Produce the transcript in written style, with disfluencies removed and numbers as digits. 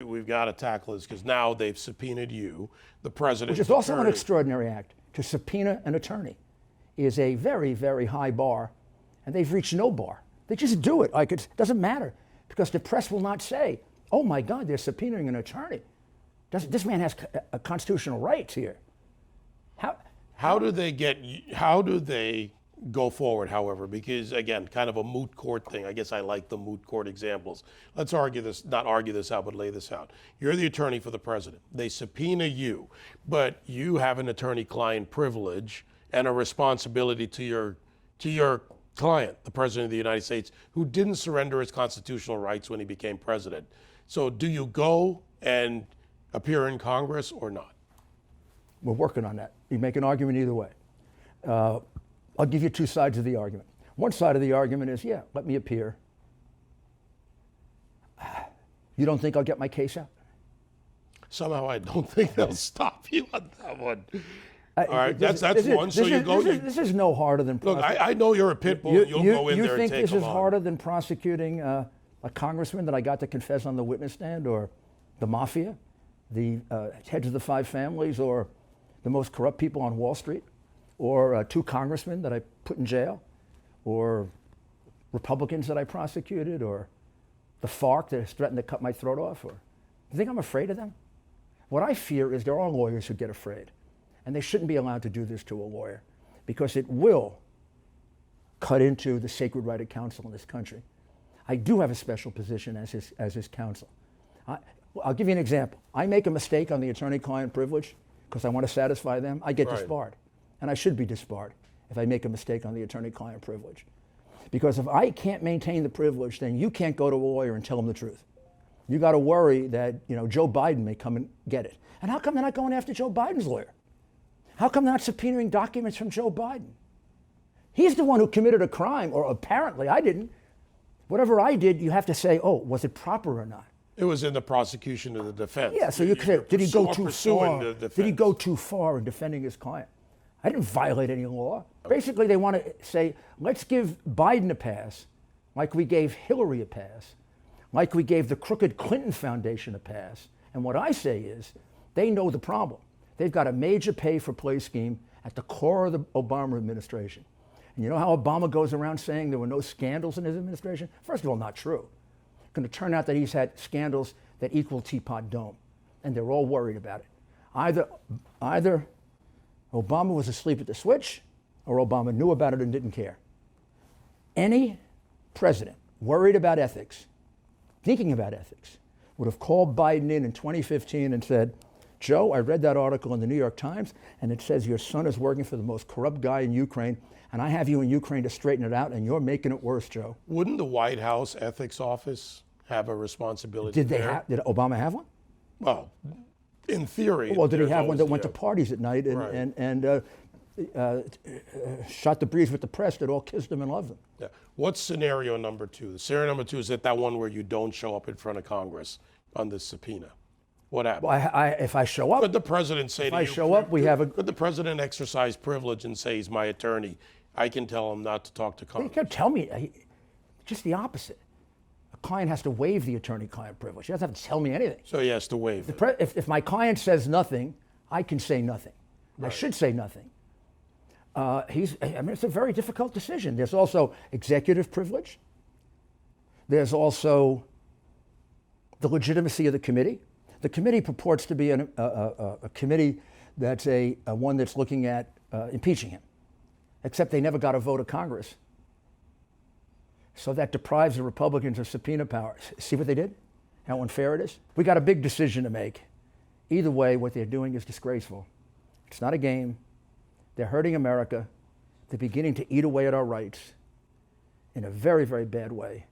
we've got to tackle this because now they've subpoenaed you, the president. Which is also an extraordinary act. To subpoena an attorney is a very, very high bar, and they've reached no bar. They just do it. Like it doesn't matter because the press will not say, "Oh my God, they're subpoenaing an attorney." This man has a constitutional rights here. How do they go forward, however? Because again, kind of a moot court thing. I guess I like the moot court examples. Let's not argue this out, but lay this out. You're the attorney for the president. They subpoena you, but you have an attorney-client privilege and a responsibility to your client, the president of the United States, who didn't surrender his constitutional rights when he became president. So do you go and appear in Congress or not? We're working on that. You make an argument either way. I'll give you two sides of the argument. One side of the argument is, yeah, let me appear. You don't think I'll get my case out? Somehow I don't think they'll stop you on that one. All right, that's one. So you go. This is no harder than. Look, I know you're a pit bull. You'll go in there and take them on. You think this is harder than prosecuting a congressman that I got to confess on the witness stand, or the mafia, the heads of the five families, or the most corrupt people on Wall Street, or two congressmen that I put in jail, or Republicans that I prosecuted, or the FARC that has threatened to cut my throat off? Or you think I'm afraid of them? What I fear is there are lawyers who get afraid, and they shouldn't be allowed to do this to a lawyer because it will cut into the sacred right of counsel in this country. I do have a special position as his counsel. I'll give you an example. I make a mistake on the attorney-client privilege because I want to satisfy them. I get disbarred. And I should be disbarred if I make a mistake on the attorney-client privilege. Because if I can't maintain the privilege, then you can't go to a lawyer and tell him the truth. You got to worry that Joe Biden may come and get it. And how come they're not going after Joe Biden's lawyer? How come they're not subpoenaing documents from Joe Biden? He's the one who committed a crime, or apparently I didn't. Whatever I did, you have to say, oh, was it proper or not? It was in the prosecution of the defense. Yeah, so you could say, did he go too far? Did he go too far in defending his client? I didn't violate any law. Basically, they want to say, let's give Biden a pass, like we gave Hillary a pass, like we gave the crooked Clinton Foundation a pass. And what I say is, they know the problem. They've got a major pay-for-play scheme at the core of the Obama administration. And you know how Obama goes around saying there were no scandals in his administration? First of all, not true. It's going to turn out that he's had scandals that equal Teapot Dome, and they're all worried about it. Either Obama was asleep at the switch, or Obama knew about it and didn't care. Any president worried about ethics, thinking about ethics, would have called Biden in 2015 and said, Joe, I read that article in the New York Times, and it says your son is working for the most corrupt guy in Ukraine, and I have you in Ukraine to straighten it out, and you're making it worse, Joe. Wouldn't the White House ethics office have a responsibility? Did Obama have one? Well, in theory. Well, did he have one that went to parties at night and shot the breeze with the press that all kissed him and loved him? Yeah. What's scenario number two? The scenario number two is that one where you don't show up in front of Congress on this subpoena. What happens? Well, if I show up, could the president say if I show up, we have a. Could the president exercise privilege and say he's my attorney? I can tell him not to talk to Congress. He can't tell me. Just the opposite. A client has to waive the attorney-client privilege. He doesn't have to tell me anything. So he has to waive it. If my client says nothing, I can say nothing. Right. I should say nothing. It's a very difficult decision. There's also executive privilege. There's also the legitimacy of the committee. The committee purports to be a committee that's one that's looking at impeaching him, except they never got a vote of Congress. So that deprives the Republicans of subpoena powers. See what they did? How unfair it is? We got a big decision to make. Either way, what they're doing is disgraceful. It's not a game. They're hurting America. They're beginning to eat away at our rights in a very, very bad way.